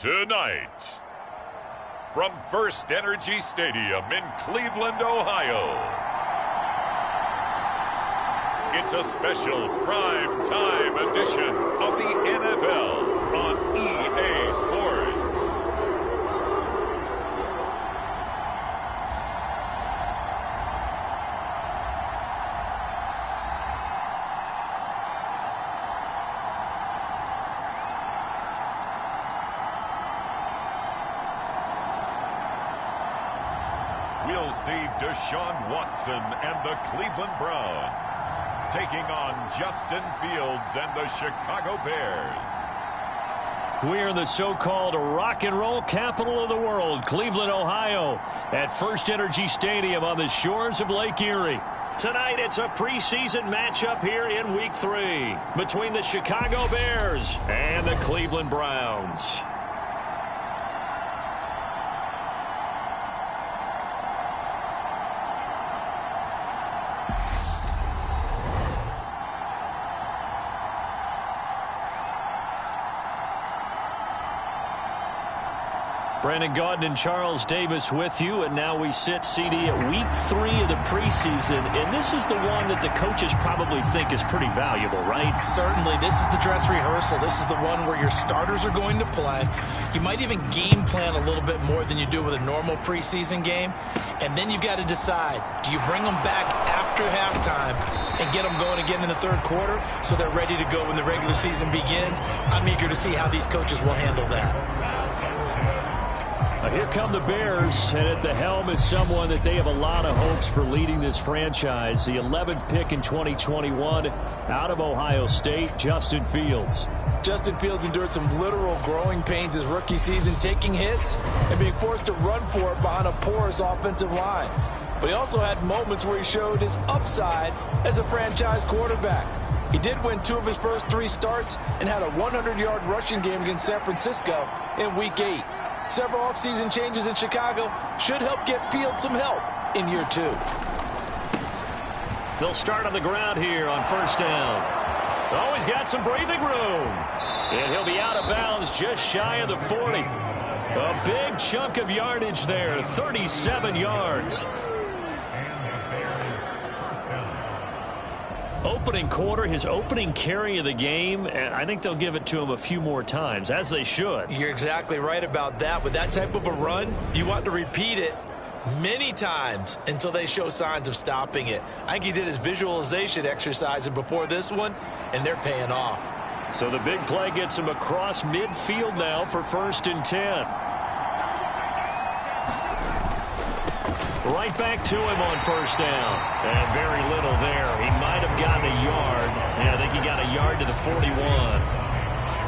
Tonight, from First Energy Stadium in Cleveland, Ohio, it's a special prime time edition of the NFL on EA Sports. We'll see Deshaun Watson and the Cleveland Browns taking on Justin Fields and the Chicago Bears. We're in the so-called rock and roll capital of the world, Cleveland, Ohio, at First Energy Stadium on the shores of Lake Erie. Tonight, it's a preseason matchup here in Week 3 between the Chicago Bears and the Cleveland Browns. Brandon Gaudin and Charles Davis with you, and now we sit, CD, at Week 3 of the preseason, and this is the one that the coaches probably think is pretty valuable, right? Certainly. This is the dress rehearsal. This is the one where your starters are going to play. You might even game plan a little bit more than you do with a normal preseason game, and then you've got to decide, do you bring them back after halftime and get them going again in the third quarter so they're ready to go when the regular season begins? I'm eager to see how these coaches will handle that. Here come the Bears, and at the helm is someone that they have a lot of hopes for leading this franchise. The 11th pick in 2021 out of Ohio State, Justin Fields. Justin Fields endured some literal growing pains his rookie season, taking hits and being forced to run for it behind a porous offensive line. But he also had moments where he showed his upside as a franchise quarterback. He did win 2 of his first 3 starts and had a 100-yard rushing game against San Francisco in Week 8. Several offseason changes in Chicago should help get Fields some help in year 2. They'll start on the ground here on first down. Oh, he's got some breathing room. And he'll be out of bounds just shy of the 40. A big chunk of yardage there, 37 yards. Opening quarter, his opening carry of the game, and I think they'll give it to him a few more times, as they should. You're exactly right about that. With that type of a run, you want to repeat it many times until they show signs of stopping it. I think he did his visualization exercises before this one, and they're paying off. So the big play gets him across midfield now for 1st and 10. Right back to him on first down. And very little there. He might have gotten a yard. Yeah, I think he got a yard to the 41.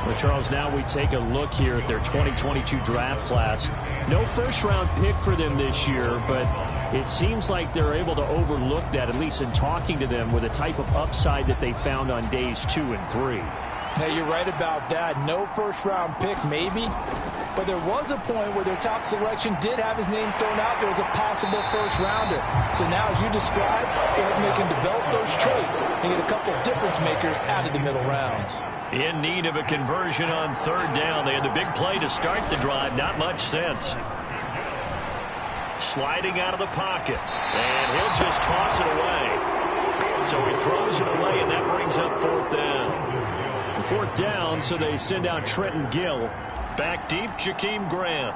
Well, Charles, now we take a look here at their 2022 draft class. No first-round pick for them this year, but it seems like they're able to overlook that, at least in talking to them, with the type of upside that they found on days 2 and 3. Yeah, you're right about that. No first-round pick, maybe. But there was a point where their top selection did have his name thrown out there as a possible first-rounder. So now, as you described, they're hoping they can develop those traits and get a couple of difference makers out of the middle rounds. In need of a conversion on 3rd down. They had the big play to start the drive. Not much sense. Sliding out of the pocket. And he'll just toss it away. So he throws it away, and that brings up 4th down. 4th down, so they send out Trenton Gill. Back deep, Jakeem Grant.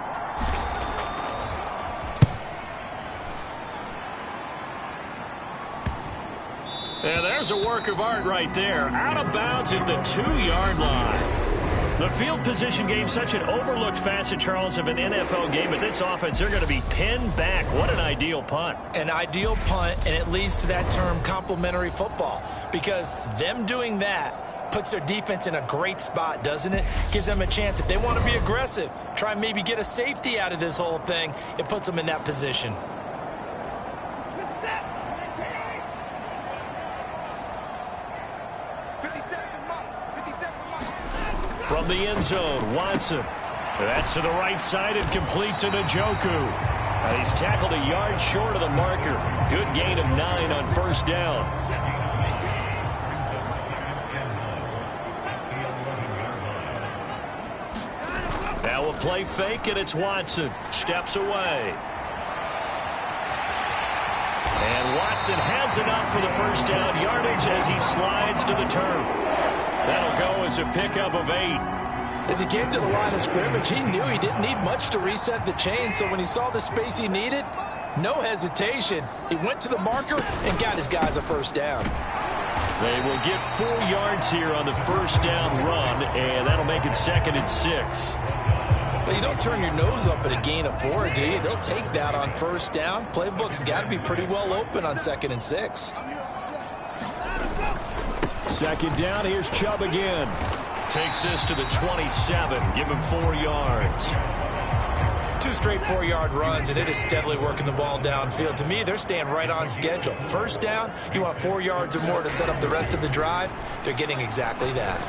And there's a work of art right there. Out of bounds at the 2-yard line. The field position game, such an overlooked facet, Charles, of an NFL game. But this offense, they're going to be pinned back. What an ideal punt. An ideal punt, and it leads to that term complementary football. Because them doing that puts their defense in a great spot, doesn't it? Gives them a chance. If they want to be aggressive, try and maybe get a safety out of this whole thing, it puts them in that position. From the end zone, Watson. That's to the right side and complete to Njoku. He's tackled a yard short of the marker. Good gain of 9 on 1st down. Now a play fake, and it's Watson. Steps away. And Watson has enough for the first down yardage as he slides to the turf. That'll go as a pickup of 8. As he came to the line of scrimmage, he knew he didn't need much to reset the chain, so when he saw the space he needed, no hesitation. He went to the marker and got his guys a first down. They will get 4 yards here on the first down run, and that'll make it 2nd and 6. Well, you don't turn your nose up at a gain of 4, do you? They'll take that on first down. Playbook's got to be pretty well open on 2nd and 6. 2nd down, here's Chubb again. Takes this to the 27, give him 4 yards. 2 straight 4-yard runs, and it is steadily working the ball downfield. To me, they're staying right on schedule. First down, you want 4 yards or more to set up the rest of the drive. They're getting exactly that.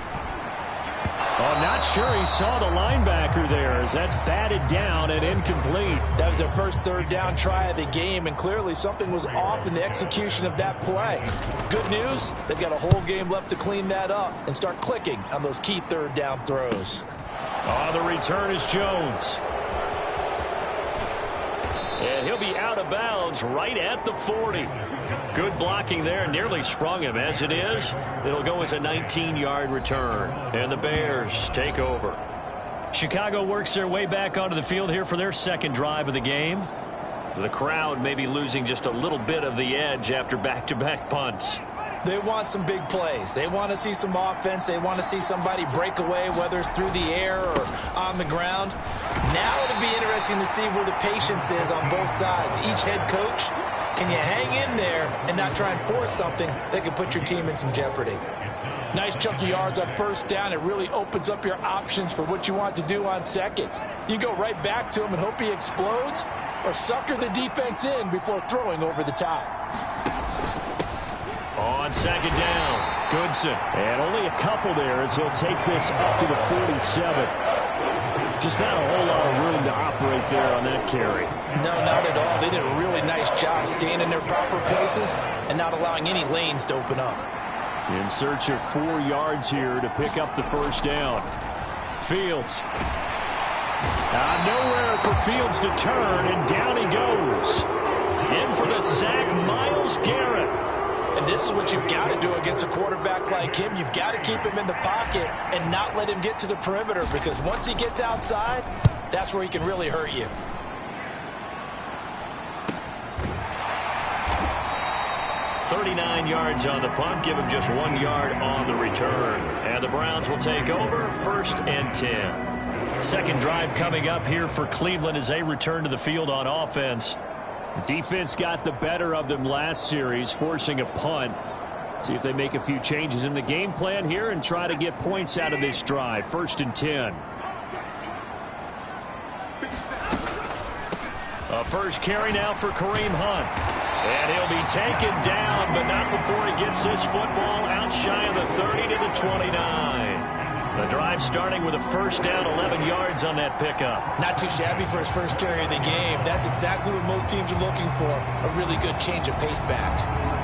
I'm not sure he saw the linebacker there as that's batted down and incomplete. That was their first 3rd down try of the game, and clearly something was off in the execution of that play. Good news, they've got a whole game left to clean that up and start clicking on those key 3rd down throws. On the return is Jones. And he'll be out of bounds right at the 40. Good blocking there, nearly sprung him. As it is, it'll go as a 19-yard return. And the Bears take over. Chicago works their way back onto the field here for their 2nd drive of the game. The crowd may be losing just a little bit of the edge after back-to-back punts. They want some big plays. They want to see some offense. They want to see somebody break away, whether it's through the air or on the ground. Now it'll be interesting to see where the patience is on both sides. Each head coach, can you hang in there and not try and force something that could put your team in some jeopardy? Nice chunk of yards on first down. It really opens up your options for what you want to do on 2nd. You go right back to him and hope he explodes, or sucker the defense in before throwing over the top. On 2nd down, Goodson. And only a couple there as he'll take this up to the 47. Just not a whole lot of room to operate there on that carry. No, not at all. They did a really nice job staying in their proper places and not allowing any lanes to open up. In search of 4 yards here to pick up the first down. Fields. Nowhere for Fields to turn, and down he goes. In for the sack, Myles Garrett. And this is what you've got to do against a quarterback like him. You've got to keep him in the pocket and not let him get to the perimeter, because once he gets outside, that's where he can really hurt you. Yards on the punt, give him just 1 yard on the return. And the Browns will take over 1st and 10. 2nd drive coming up here for Cleveland as they return to the field on offense. Defense got the better of them last series, forcing a punt. See if they make a few changes in the game plan here and try to get points out of this drive. 1st and 10. A first carry now for Kareem Hunt. And he'll be taken down, but not before he gets this football out shy of the 30 to the 29. The drive starting with a first down, 11 yards on that pickup. Not too shabby for his first carry of the game. That's exactly what most teams are looking for, a really good change of pace back.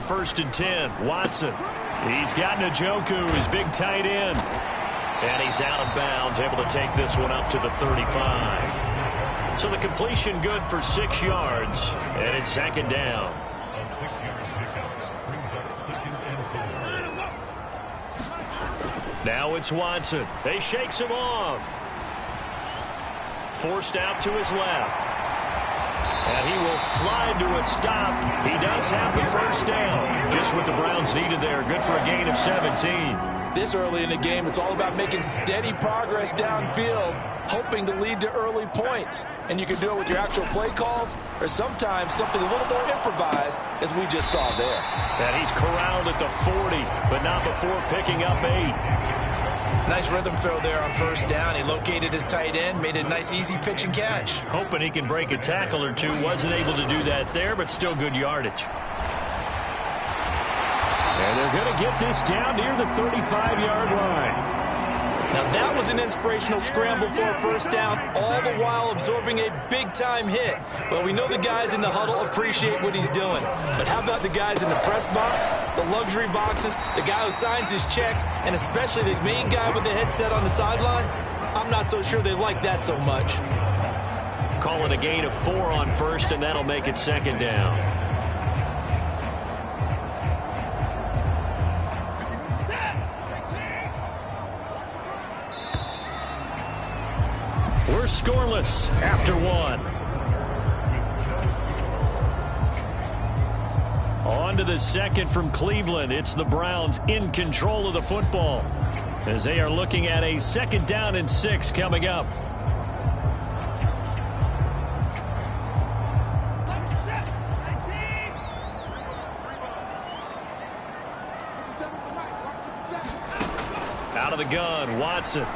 First and 10, Watson. He's got Njoku, his big tight end. And he's out of bounds, able to take this one up to the 35. So the completion good for 6 yards, and it's 2nd down. Now it's Watson. They shakes him off. Forced out to his left. And he will slide to a stop. He does have the first down. Just what the Browns needed there. Good for a gain of 17. This early in the game, it's all about making steady progress downfield, hoping to lead to early points. And you can do it with your actual play calls or sometimes something a little more improvised, as we just saw there. And he's corralled at the 40, but not before picking up 8. Nice rhythm throw there on first down. He located his tight end, made a nice easy pitch and catch. Hoping he can break a tackle or two. Wasn't able to do that there, but still good yardage. And they're going to get this down near the 35-yard line. Now that was an inspirational scramble for a first down, all the while absorbing a big-time hit. Well, we know the guys in the huddle appreciate what he's doing. But how about the guys in the press box, the luxury boxes, the guy who signs his checks, and especially the main guy with the headset on the sideline? I'm not so sure they like that so much. Call it a gain of 4 on first, and that'll make it second down. We're scoreless after 1. On to the second from Cleveland. It's the Browns in control of the football as they are looking at a 2nd down and 6 coming up. Out of the gun, Watson.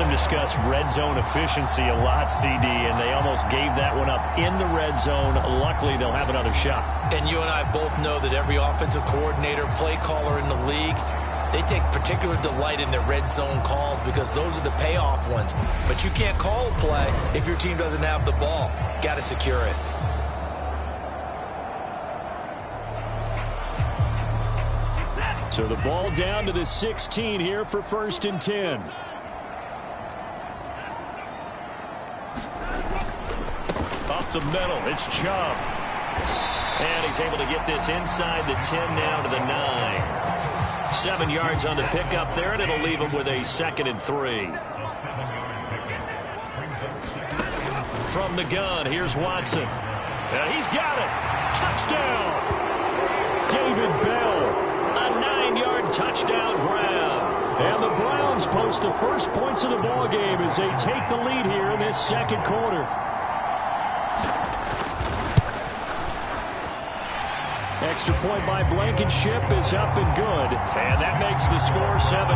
Discuss red zone efficiency a lot, CD, and they almost gave that one up in the red zone. Luckily, they'll have another shot. And you and I both know that every offensive coordinator, play caller in the league, they take particular delight in their red zone calls because those are the payoff ones. But you can't call a play if your team doesn't have the ball. Got to secure it. So the ball down to the 16 here for 1st and 10. The middle, it's Chubb. And he's able to get this inside the 10 now to the 9. 7 yards on the pickup there, and it'll leave him with a 2nd and 3. From the gun, here's Watson. And he's got it. Touchdown. David Bell, a 9-yard touchdown grab. And the Browns post the first points of the ball game as they take the lead here in this 2nd quarter. Extra point by Blankenship is up and good. And that makes the score 7-0.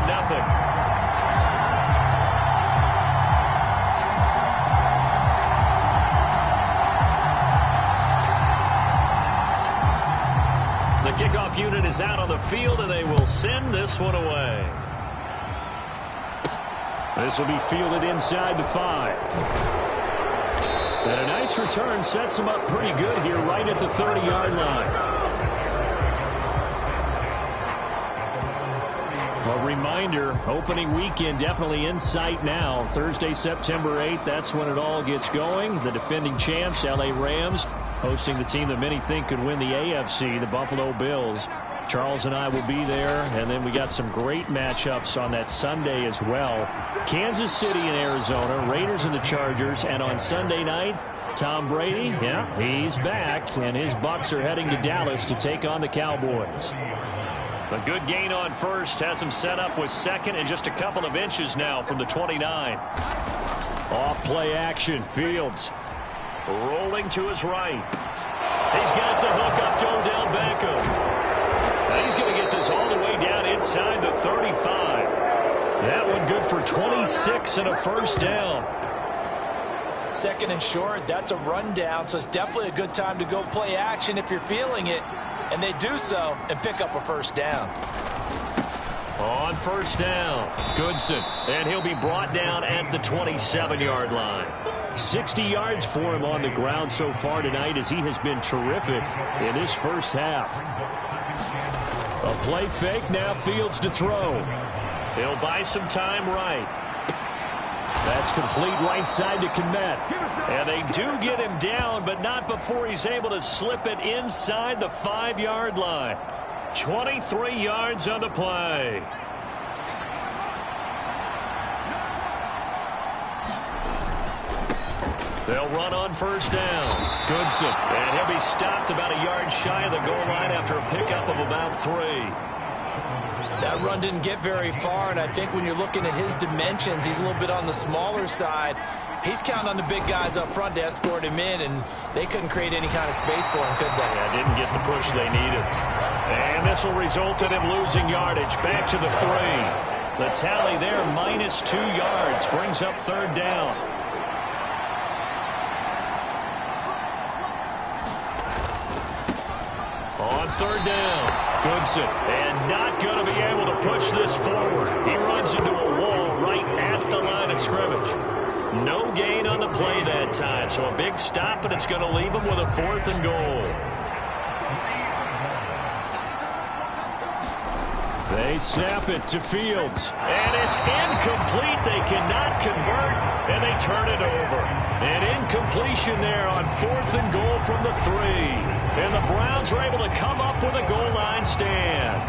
The kickoff unit is out on the field, and they will send this one away. This will be fielded inside the 5. And a nice return sets them up pretty good here right at the 30-yard line. A reminder, opening weekend definitely in sight now. Thursday, September 8th, that's when it all gets going. The defending champs, LA Rams, hosting the team that many think could win the AFC, the Buffalo Bills. Charles and I will be there, and then we got some great matchups on that Sunday as well. Kansas City and Arizona, Raiders and the Chargers, and on Sunday night, Tom Brady, yeah, he's back, and his Bucs are heading to Dallas to take on the Cowboys. A good gain on first has him set up with 2nd and just a couple of inches now from the 29. Off play action, Fields rolling to his right. He's got the hook up to Odell Beckham. He's going to get this all the way down inside the 35. That one good for 26 and a first down. 2nd and short, that's a rundown, so it's definitely a good time to go play action if you're feeling it. And they do so and pick up a first down. On first down, Goodson, and he'll be brought down at the 27-yard line. 60 yards for him on the ground so far tonight as he has been terrific in this first half. A play fake, now Fields to throw. He'll buy some time right. That's complete right side to Kmet. And they do get him down, but not before he's able to slip it inside the 5-yard line. 23 yards on the play. They'll run on first down. Goodson. And he'll be stopped about a yard shy of the goal line after a pickup of about 3. That run didn't get very far, and I think when you're looking at his dimensions, he's a little bit on the smaller side. He's counting on the big guys up front to escort him in, and they couldn't create any kind of space for him, could they? Yeah, didn't get the push they needed. And this will result in him losing yardage back to the 3. The tally there, -2 yards, brings up third down. On third down, Goodson, and not going to be able to push this forward. He runs into a wall right at the line of scrimmage. No gain on the play that time, so a big stop, and it's going to leave him with a 4th and goal. They snap it to Fields, and it's incomplete. They cannot convert, and they turn it over. An incompletion there on 4th and goal from the 3. And the Browns are able to come up with a goal line stand.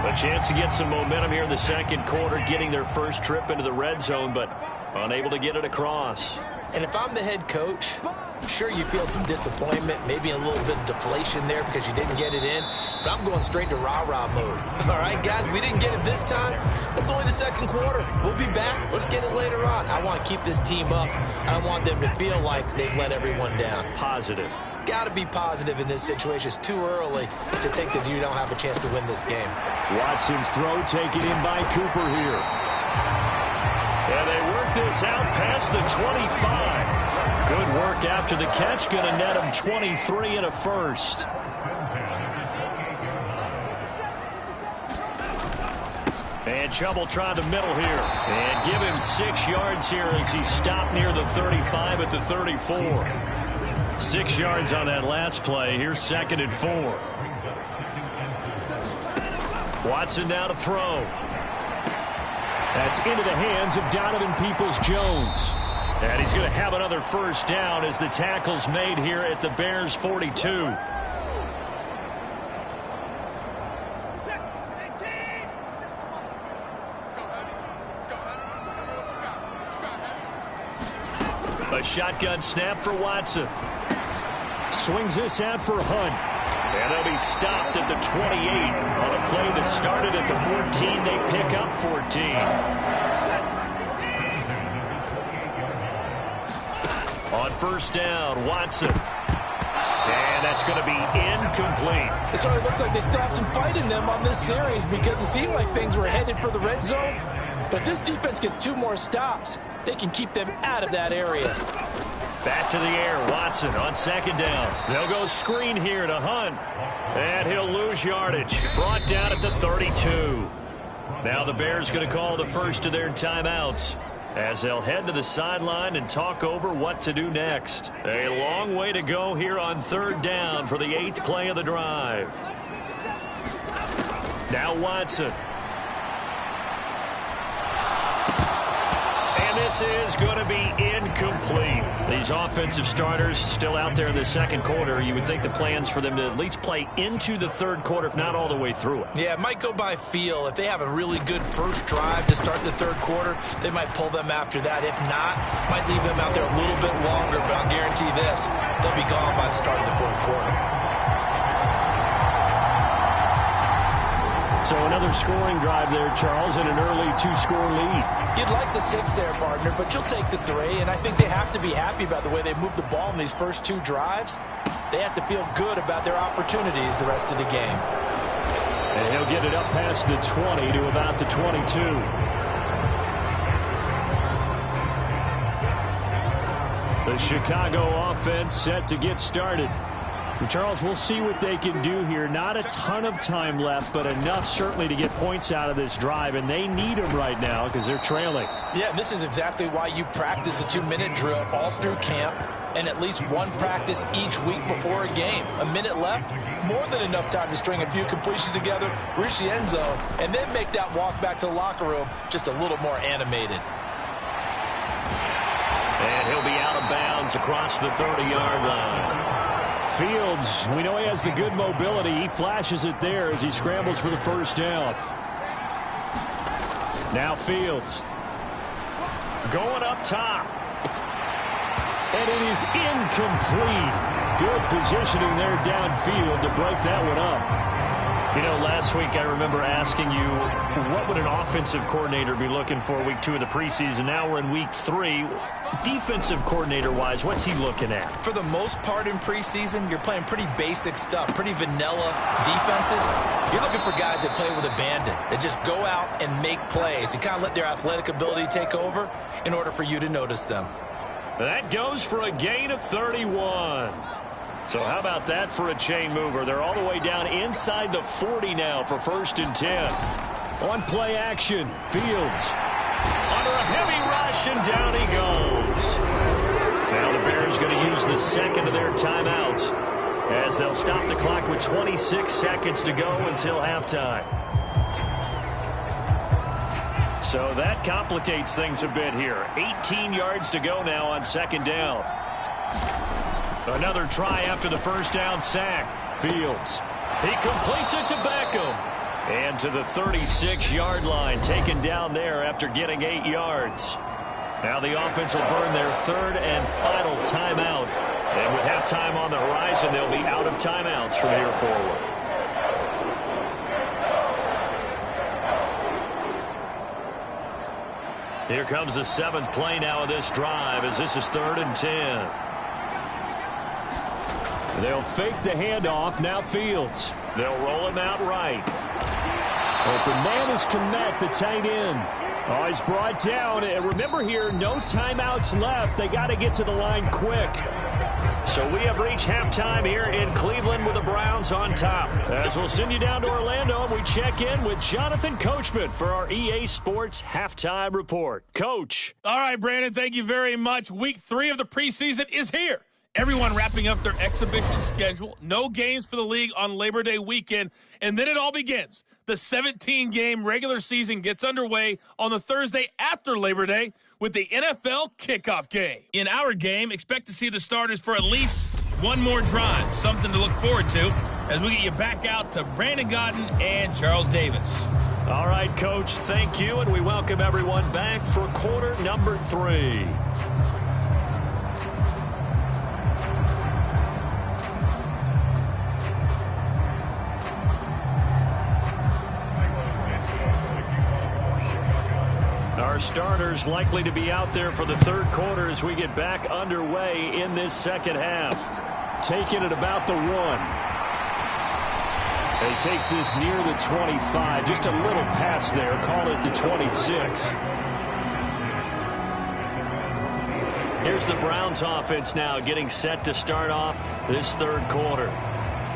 A chance to get some momentum here in the second quarter, getting their first trip into the red zone, but unable to get it across. And if I'm the head coach, sure you feel some disappointment, maybe a little bit of deflation there because you didn't get it in, but I'm going straight to rah-rah mode. All right, guys, we didn't get it this time. It's only the second quarter. We'll be back. Let's get it later on. I want to keep this team up. I don't want them to feel like they've let everyone down. Positive. Got to be positive in this situation. It's too early to think that you don't have a chance to win this game. Watson's throw taken in by Cooper here. And they work this out past the 25. Good work after the catch. Going to net him 23 and a first. And Chubb will try the middle here. And give him 6 yards here as he stopped near the 35 at the 34. 6 yards on that last play. Here's 2nd and 4. Watson now to throw. That's into the hands of Donovan Peoples-Jones. And he's going to have another first down as the tackle's made here at the Bears' 42. A shotgun snap for Watson. Swings this out for Hunt. And they'll be stopped at the 28 on a play that started at the 14. They pick up 14. On first down, Watson. And that's going to be incomplete. It sort of looks like they still have some fight in them on this series because it seemed like things were headed for the red zone. But if this defense gets 2 more stops, they can keep them out of that area. Back to the air, Watson on 2nd down. They'll go screen here to Hunt. And he'll lose yardage. Brought down at the 32. Now the Bears going to call the first of their timeouts as they'll head to the sideline and talk over what to do next. A long way to go here on 3rd down for the 8th play of the drive. Now Watson. This is going to be incomplete. These offensive starters still out there in the second quarter. You would think the plans for them to at least play into the third quarter, if not all the way through it. Yeah, it might go by feel. If they have a really good first drive to start the third quarter, they might pull them after that. If not, might leave them out there a little bit longer, but I'll guarantee this, they'll be gone by the start of the fourth quarter. So another scoring drive there, Charles, and an early 2-score lead. You'd like the 6 there, partner, but you'll take the 3, and I think they have to be happy about the way they moved the ball in these first 2 drives. They have to feel good about their opportunities the rest of the game. And he'll get it up past the 20 to about the 22. The Chicago offense set to get started. Charles, we'll see what they can do here. Not a ton of time left, but enough certainly to get points out of this drive, and they need them right now because they're trailing. Yeah, this is exactly why you practice a 2-minute drill all through camp and at least 1 practice each week before a game. A minute left, more than enough time to string a few completions together, reach the end zone, and then make that walk back to the locker room just a little more animated. And he'll be out of bounds across the 30-yard line. Fields, we know he has the good mobility. He flashes it there as he scrambles for the first down. Now Fields. Going up top. And it is incomplete. Good positioning there downfield to break that one up. You know, last week I remember asking you, what would an offensive coordinator be looking for week 2 of the preseason? Now we're in week 3. Defensive coordinator-wise, what's he looking at? For the most part in preseason, you're playing pretty basic stuff, pretty vanilla defenses. You're looking for guys that play with abandon, that just go out and make plays. You kind of let their athletic ability take over in order for you to notice them. That goes for a gain of 31. So how about that for a chain mover? They're all the way down inside the 40 now for 1st and 10. On play action, Fields under a heavy rush, and down he goes. Now the Bears going to use the second of their timeouts as they'll stop the clock with 26 seconds to go until halftime. So that complicates things a bit here. 18 yards to go now on 2nd down. Another try after the 1st down sack. Fields. He completes it to Beckham. And to the 36-yard line, taken down there after getting 8 yards. Now the offense will burn their 3rd and final timeout. And with halftime on the horizon, they'll be out of timeouts from here forward. Here comes the 7th play now of this drive as this is 3rd and 10. They'll fake the handoff. Now Fields. They'll roll him out right. Open man is Kmet, the tight end. Oh, he's brought down. And remember here, no timeouts left. They got to get to the line quick. So we have reached halftime here in Cleveland with the Browns on top. As we'll send you down to Orlando, we check in with Jonathan Coachman for our EA Sports Halftime Report. Coach. All right, Brandon, thank you very much. Week 3 of the preseason is here. Everyone wrapping up their exhibition schedule. No games for the league on Labor Day weekend. And then it all begins. The 17-game regular season gets underway on the Thursday after Labor Day with the NFL kickoff game. In our game, expect to see the starters for at least one more drive. Something to look forward to as we get you back out to Brandon Gaudin and Charles Davis. All right, Coach, thank you. And we welcome everyone back for quarter number 3. Our starters likely to be out there for the 3rd quarter as we get back underway in this 2nd half. Taking it about the 1. He takes this near the 25. Just a little pass there. Call it the 26. Here's the Browns offense now getting set to start off this 3rd quarter.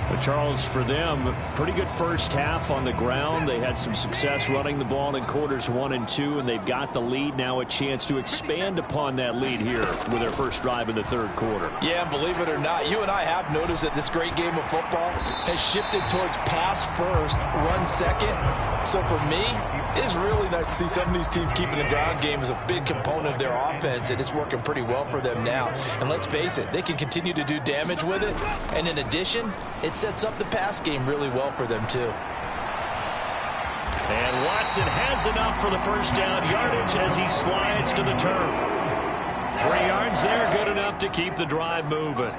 But Charles, for them, pretty good first half on the ground. They had some success running the ball in quarters 1 and 2, and they've got the lead. Now a chance to expand upon that lead here with their first drive in the 3rd quarter. Yeah, and believe it or not, you and I have noticed that this great game of football has shifted towards pass first, run second. So for me, it's really nice to see some of these teams keeping the ground game as a big component of their offense, and it's working pretty well for them now. And let's face it, they can continue to do damage with it. And in addition, it sets up the pass game really well for them too. And Watson has enough for the 1st down yardage as he slides to the turf. 3 yards there, good enough to keep the drive moving.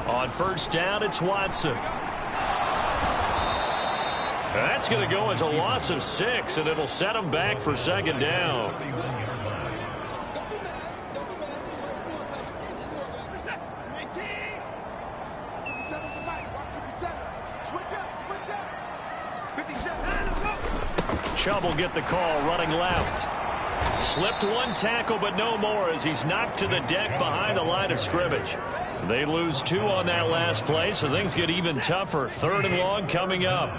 On 1st down, it's Watson. That's going to go as a loss of 6, and it'll set him back for 2nd down. Chubb will get the call running left. Slipped one tackle, but no more as he's knocked to the deck behind the line of scrimmage. They lose 2 on that last play, so things get even tougher. 3rd and long coming up.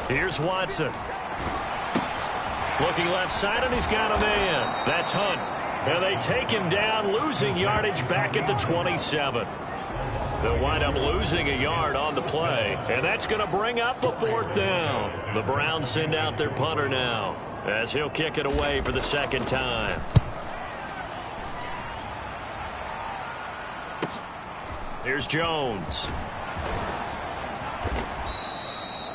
Here's Watson. Looking left side, and he's got a man. That's Hunt. And they take him down, losing yardage back at the 27. They'll wind up losing a yard on the play, and that's going to bring up a 4th down. The Browns send out their punter now as he'll kick it away for the 2nd time. Here's Jones.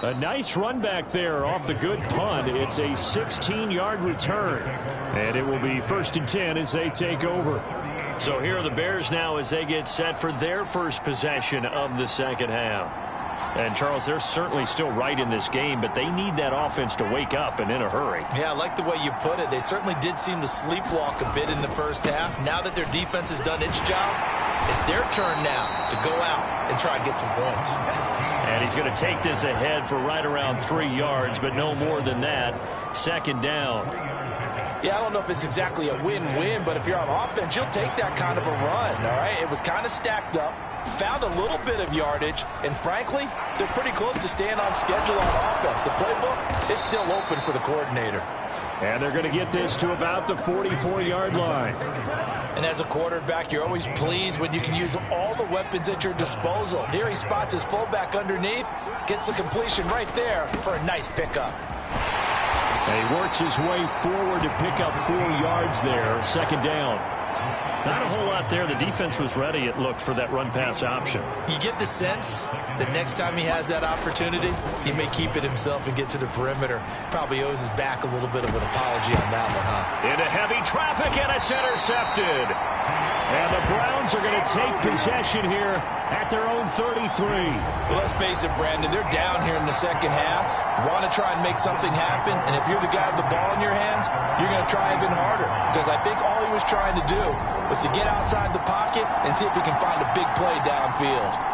A nice run back there off the good punt. It's a 16-yard return. And it will be 1st and 10 as they take over. So here are the Bears now as they get set for their first possession of the second half. And, Charles, they're certainly still right in this game, but they need that offense to wake up and in a hurry. Yeah, I like the way you put it. They certainly did seem to sleepwalk a bit in the first half. Now that their defense has done its job, it's their turn now to go out and try and get some points. And he's going to take this ahead for right around 3 yards, but no more than that. 2nd down. Yeah, I don't know if it's exactly a win-win, but if you're on offense, you'll take that kind of a run, all right? It was kind of stacked up, found a little bit of yardage, and frankly, they're pretty close to staying on schedule on offense. The playbook is still open for the coordinator. And they're going to get this to about the 44-yard line. And as a quarterback, you're always pleased when you can use all the weapons at your disposal. Here he spots his fullback underneath, gets the completion right there for a nice pickup. And he works his way forward to pick up 4 yards there. 2nd down. Not a whole lot there. The defense was ready, it looked, for that run-pass option. You get the sense that next time he has that opportunity, he may keep it himself and get to the perimeter. Probably owes his back a little bit of an apology on that one, huh? Into heavy traffic, and it's intercepted. And the Browns are going to take possession here at their own 33. Well, let's face it, Brandon, they're down here in the second half. Want to try and make something happen, and if you're the guy with the ball in your hands, you're going to try even harder. Because I think all he was trying to do was to get outside the pocket and see if he can find a big play downfield.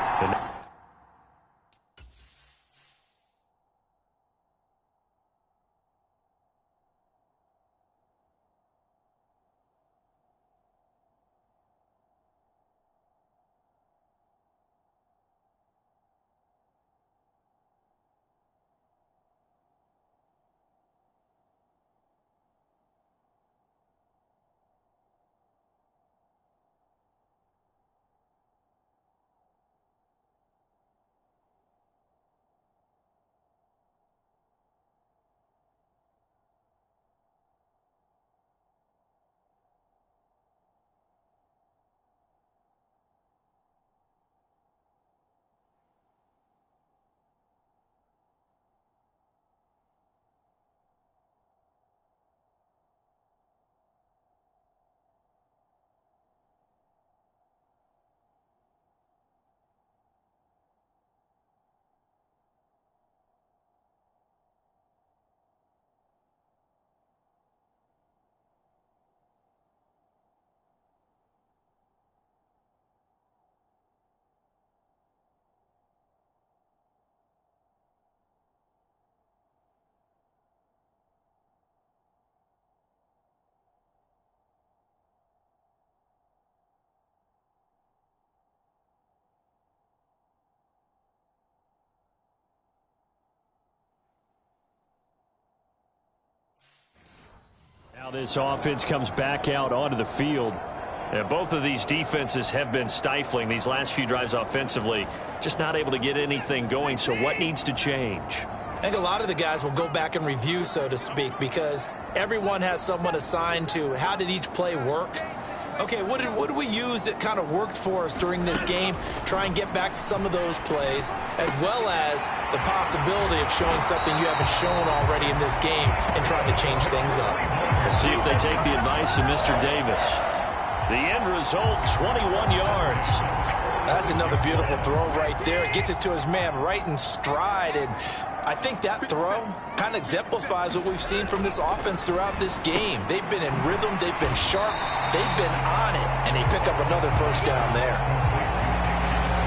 Now this offense comes back out onto the field. And both of these defenses have been stifling these last few drives offensively. Just not able to get anything going. So what needs to change? I think a lot of the guys will go back and review, so to speak, because everyone has someone assigned to how did each play work. Okay, what did we use that kind of worked for us during this game? Try and get back to some of those plays, as well as the possibility of showing something you haven't shown already in this game and trying to change things up. Let's see if they take the advice of Mr. Davis. The end result, 21 yards. That's another beautiful throw right there. It gets it to his man right in stride, and I think that throw kind of exemplifies what we've seen from this offense throughout this game. They've been in rhythm, they've been sharp, they've been on it, and they pick up another first down there.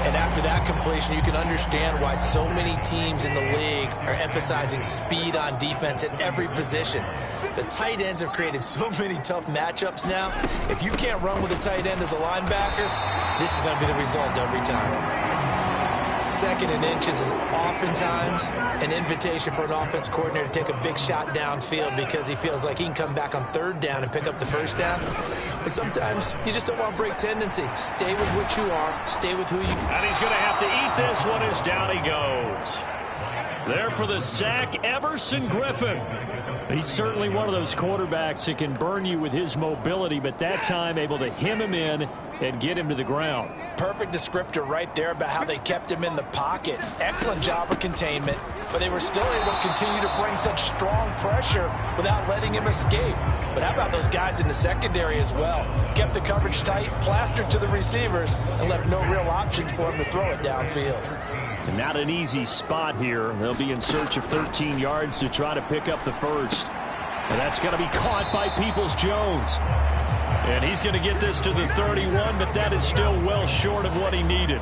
And after that completion, you can understand why so many teams in the league are emphasizing speed on defense at every position. The tight ends have created so many tough matchups now. If you can't run with a tight end as a linebacker, this is going to be the result every time. 2nd and inches is oftentimes an invitation for an offense coordinator to take a big shot downfield because he feels like he can come back on 3rd down and pick up the first down. But sometimes you just don't want to break tendency. Stay with what you are. Stay with who you are. And he's going to have to eat this one as down he goes. There for the sack, Everson Griffin. He's certainly one of those quarterbacks that can burn you with his mobility, but that time able to hem him in and get him to the ground. Perfect descriptor right there about how they kept him in the pocket. Excellent job of containment, but they were still able to continue to bring such strong pressure without letting him escape. But how about those guys in the secondary as well? Kept the coverage tight, plastered to the receivers, and left no real options for him to throw it downfield. And not an easy spot here. They'll be in search of 13 yards to try to pick up the first. And that's going to be caught by Peoples-Jones. And he's going to get this to the 31, but that is still well short of what he needed.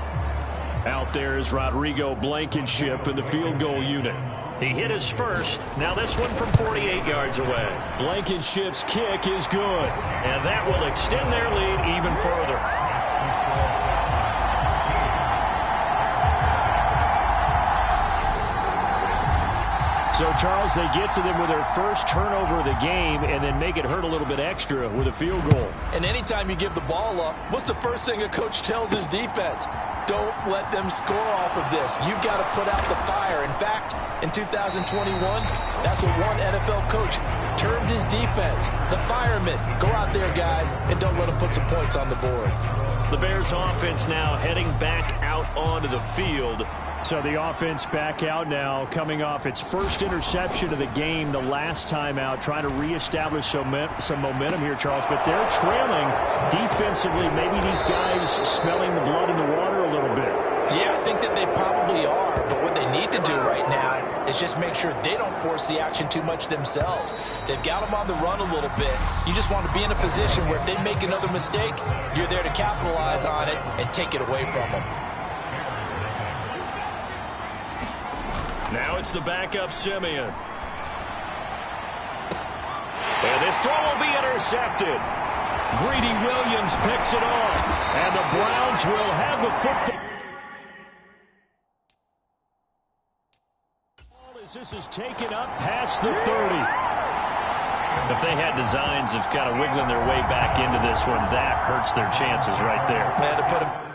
Out there is Rodrigo Blankenship in the field goal unit. He hit his first. Now this one from 48 yards away. Blankenship's kick is good. And that will extend their lead even further. So, Charles, they get to them with their first turnover of the game and then make it hurt a little bit extra with a field goal. And anytime you give the ball up, what's the first thing a coach tells his defense? Don't let them score off of this. You've got to put out the fire. In fact, in 2021, that's what one NFL coach termed his defense. The firemen. Go out there, guys, and don't let them put some points on the board. The Bears offense now heading back out onto the field. So the offense back out now, coming off its first interception of the game the last time out, trying to reestablish some momentum here, Charles. But they're trailing defensively. Maybe these guys smelling the blood in the water a little bit. Yeah, I think that they probably are. But what they need to do right now is just make sure they don't force the action too much themselves. They've got them on the run a little bit. You just want to be in a position where if they make another mistake, you're there to capitalize on it and take it away from them. Now it's the backup Simeon. And this throw will be intercepted. Greedy Williams picks it off. And the Browns will have the football. As this is taken up past the 30. If they had designs of kind of wiggling their way back into this one, that hurts their chances right there. They had to put him.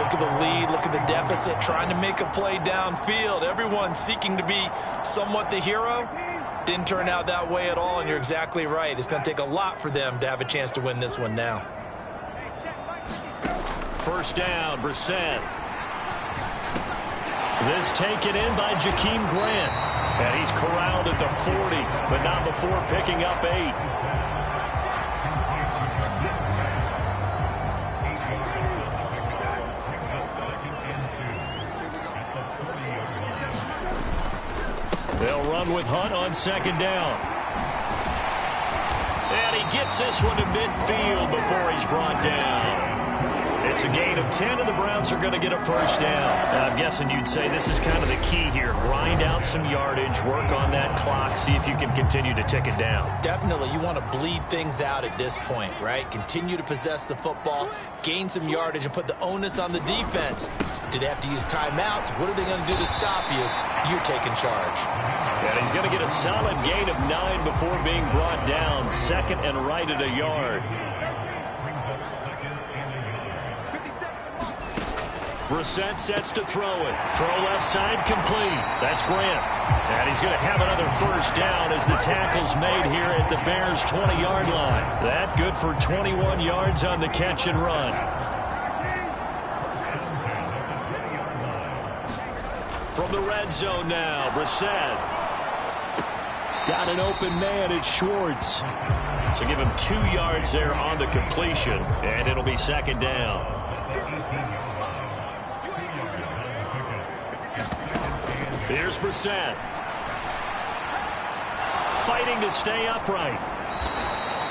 Look at the lead. Look at the deficit. Trying to make a play downfield. Everyone seeking to be somewhat the hero. Didn't turn out that way at all, and you're exactly right. It's going to take a lot for them to have a chance to win this one now. First down, Brissett. This taken in by Jakeem Grant. And he's corralled at the 40, but not before picking up 8. They'll run with Hunt on second down. And he gets this one to midfield before he's brought down. It's a gain of 10, and the Browns are going to get a first down. And I'm guessing you'd say this is kind of the key here. Grind out some yardage, work on that clock, see if you can continue to tick it down. Definitely. You want to bleed things out at this point, right? Continue to possess the football, gain some yardage, and put the onus on the defense. Do they have to use timeouts? What are they going to do to stop you? You're taking charge. And he's going to get a solid gain of 9 before being brought down. Second and right at a yard. Brissett sets to throw it. Throw left side complete. That's Grant. And he's going to have another first down as the tackle's made here at the Bears' 20-yard line. That good for 21 yards on the catch and run. From the red zone now, Brissett. Got an open man, it's Schwartz. So give him 2 yards there on the completion, and it'll be second down. Here's Brissett. Fighting to stay upright.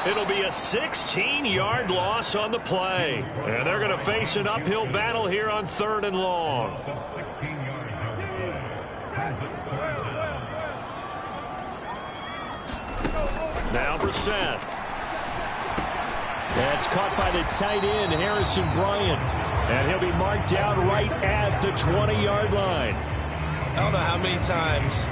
It'll be a 16-yard loss on the play. And they're going to face an uphill battle here on 3rd and long. Now Brissett. That's caught by the tight end, Harrison Bryant. And he'll be marked down right at the 20-yard line. I don't know how many times,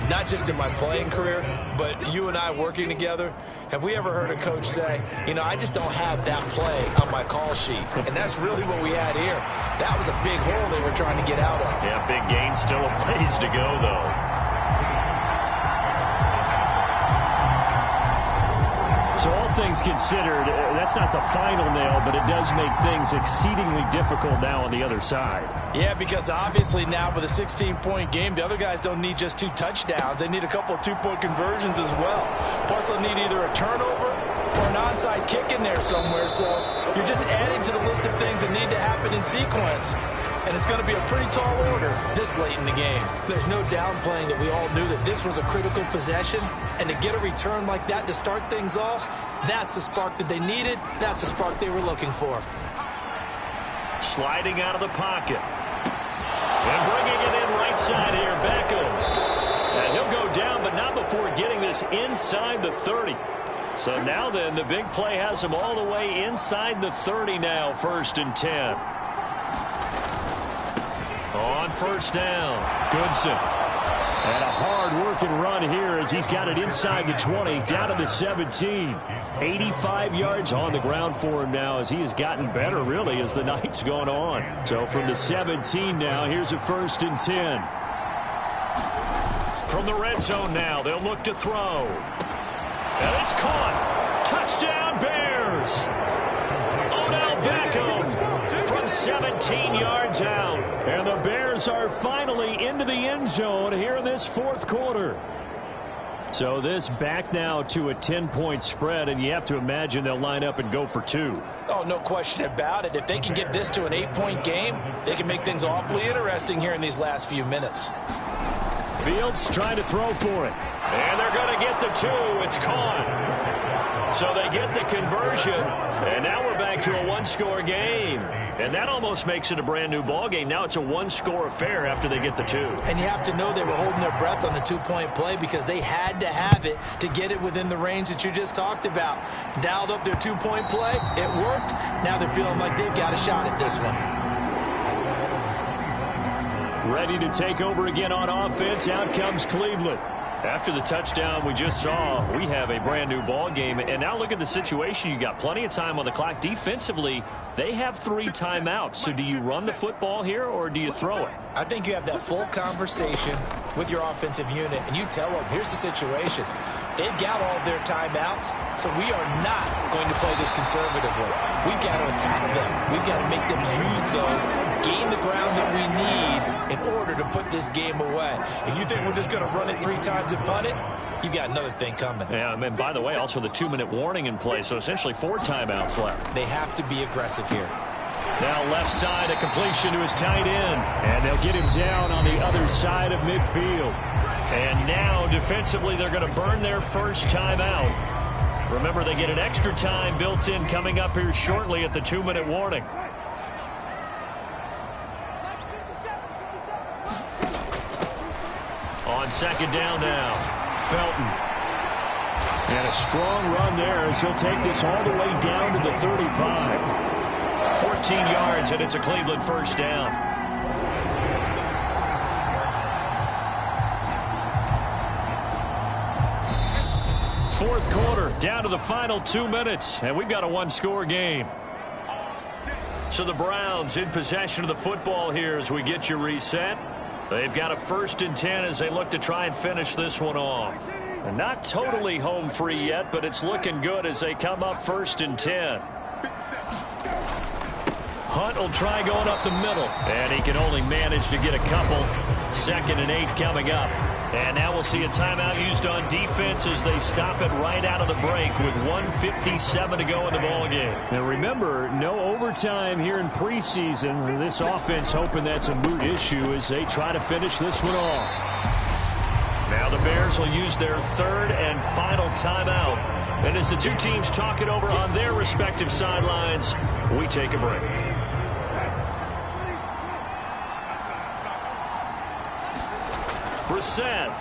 not just in my playing career, but you and I working together, have we ever heard a coach say, you know, I just don't have that play on my call sheet. And that's really what we had here. That was a big hole they were trying to get out of. Yeah, big gain, still a ways to go, though. So all things considered, that's not the final nail, but it does make things exceedingly difficult now on the other side. Yeah, because obviously now with a 16-point game, the other guys don't need just 2 touchdowns. They need a couple of 2-point conversions as well. Plus they'll need either a turnover or an onside kick in there somewhere. So you're just adding to the list of things that need to happen in sequence. And it's going to be a pretty tall order this late in the game. There's no downplaying that we all knew that this was a critical possession. And to get a return like that to start things off, that's the spark that they needed. That's the spark they were looking for. Sliding out of the pocket. And bringing it in right side here, Beckham. And he'll go down, but not before getting this inside the 30. So now then, the big play has him all the way inside the 30 now, 1st and 10. On first down, Goodson. And a hard-working run here as he's got it inside the 20, down to the 17. 85 yards on the ground for him now as he has gotten better, really, as the night's gone on. So from the 17 now, here's a 1st and 10. From the red zone now, they'll look to throw. And it's caught. Touchdown, Bears. Odell Beckham from 17 yards out. And the Bears are finally into the end zone here in this 4th quarter. So this back now to a 10-point spread, and you have to imagine they'll line up and go for 2. Oh, no question about it. If they can get this to an 8-point game, they can make things awfully interesting here in these last few minutes. Fields trying to throw for it. And they're going to get the 2. It's caught. So they get the conversion, and now we're back to a 1-score game. And that almost makes it a brand-new ball game. Now it's a 1-score affair after they get the 2. And you have to know they were holding their breath on the 2-point play because they had to have it to get it within the range that you just talked about. Dialed up their 2-point play. It worked. Now they're feeling like they've got a shot at this one. Ready to take over again on offense. Out comes Cleveland. After the touchdown we just saw, we have a brand new ball game. And now look at the situation. You got plenty of time on the clock. Defensively, they have 3 timeouts. So do you run the football here or do you throw it? I think you have that full conversation with your offensive unit, and you tell them, here's the situation. They've got all of their timeouts, so we are not going to play this conservatively. We've got to attack them. We've got to make them use those, gain the ground that we need in order to put this game away. If you think we're just going to run it 3 times and punt it, you've got another thing coming. Yeah, and by the way, also the 2-minute warning in play, so essentially 4 timeouts left. They have to be aggressive here. Now left side, a completion to his tight end. And they'll get him down on the other side of midfield. And now, defensively, they're going to burn their first timeout. Remember, they get an extra time built in coming up here shortly at the 2-minute warning. On second down now, Felton. And a strong run there as he'll take this all the way down to the 35. 14 yards, and it's a Cleveland first down. Fourth quarter, down to the final 2 minutes, and we've got a 1-score game. So the Browns in possession of the football here as we get you reset. They've got a 1st and 10 as they look to try and finish this one off. And not totally home free yet, but it's looking good as they come up 1st and 10. Hunt will try going up the middle, and he can only manage to get a couple. 2nd and 8 coming up. And now we'll see a timeout used on defense as they stop it right out of the break with 1:57 to go in the ballgame. Now remember, no overtime here in preseason. This offense hoping that's a moot issue as they try to finish this one off. Now the Bears will use their 3rd and final timeout. And as the two teams talk it over on their respective sidelines, we take a break. Brissett.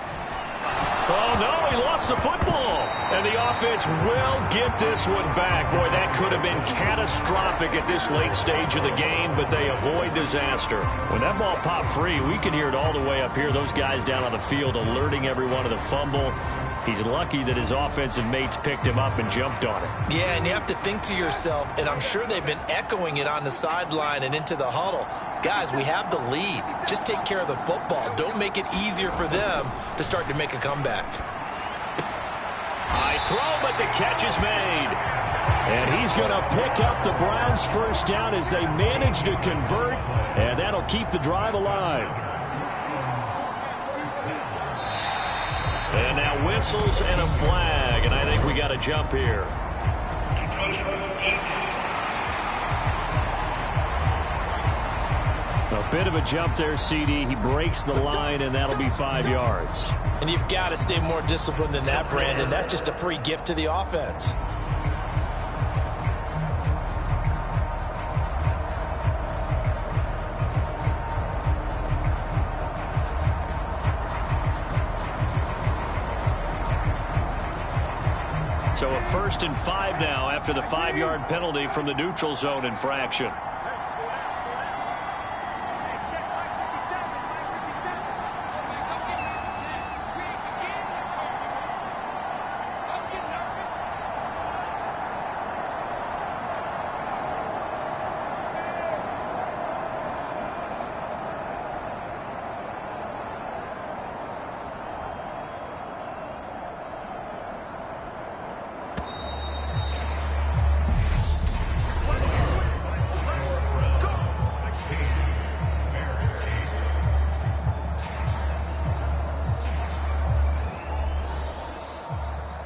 Oh, no, he lost the football. And the offense will get this one back. Boy, that could have been catastrophic at this late stage of the game, but they avoid disaster. When that ball popped free, we could hear it all the way up here. Those guys down on the field alerting everyone of the fumble. He's lucky that his offensive mates picked him up and jumped on it. Yeah, and you have to think to yourself, and I'm sure they've been echoing it on the sideline and into the huddle. Guys, we have the lead. Just take care of the football. Don't make it easier for them to start to make a comeback. High throw, but the catch is made. And he's going to pick up the Browns' first down as they manage to convert, and that'll keep the drive alive. And now whistles and a flag, and I think we got a jump here. A bit of a jump there, CD. He breaks the line, and that'll be 5 yards. And you've got to stay more disciplined than that, Brandon. That's just a free gift to the offense. So a 1st and 5 now after the 5-yard penalty from the neutral zone infraction.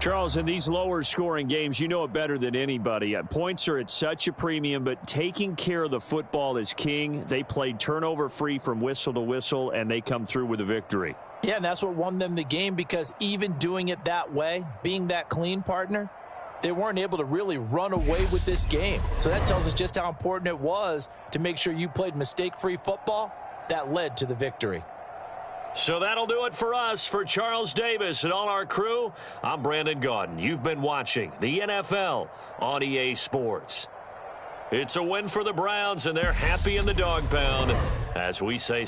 Charles, in these lower scoring games, you know it better than anybody. Points are at such a premium, but taking care of the football is king. They played turnover free from whistle to whistle, and they come through with a victory. Yeah, and that's what won them the game, because even doing it that way, being that clean, partner, they weren't able to really run away with this game. So that tells us just how important it was to make sure you played mistake-free football. That led to the victory. So that'll do it for us. For Charles Davis and all our crew, I'm Brandon Gaudin. You've been watching the NFL on EA Sports. It's a win for the Browns, and they're happy in the dog pound, as we say